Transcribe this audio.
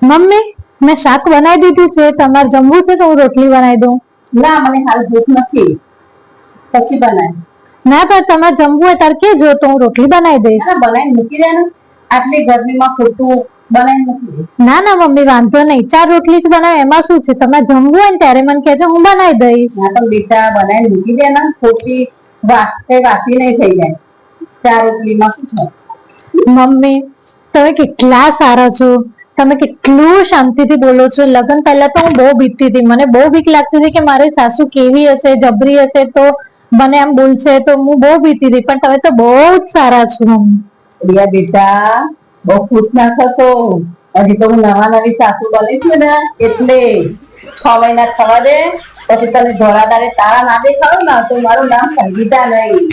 Mummy, મેં શાક બનાવી દીધું છે. તમારે જમવું છે તો હું રોટલી બનાવી દઉં? ના, મને હાલ ભૂખ નથી, પછી બનાય. ના, પણ તમારે જમવું હોય ત્યારે કેજો તો હું રોટલી બનાવી દઈશ. બનાવીને મૂકી દે ને, આટલી ગરમીમાં ખોટું બનાવીને મૂકી દે. ના ના મમ્મી, વાંધો નહીં, 4 રોટલી જ બનાવે, એમાં શું છે? તમારે જમવું હોય ને ત્યારે મને કહેજો, હું બનાવી દઈશ. ના તો બેટા, બનાવીને મૂકી દે ને, ખોટી વાસી નહીં થઈ જાય. 4 રોટલીમાં શું છે? મમ્મી, તમે કેટલા સારા છો. તમે કેટલું શાંતિથી બોલો છો. લગ્ન પહેલા તો હું બહુ બીકતી હતી. મને બહુ બીક લાગતી હતી કે મારી સાસુ કેવી હશે, જબરી હશે તો મને આમ બોલશે, તો હું બહુ બીતી હતી. પણ તમે તો બહુ જ સારા છો મમ્મી. પ્રિયા બેટા, બહુ ખુશ ના થતો. હજી તો હું નવા નવી સાસુ બની છું ને, એટલે 6 મહિના થવા દે, પછી તને ધોળાદારે તારા ના દેખાડો ને તો મારું નામ સંગીતા નહીં.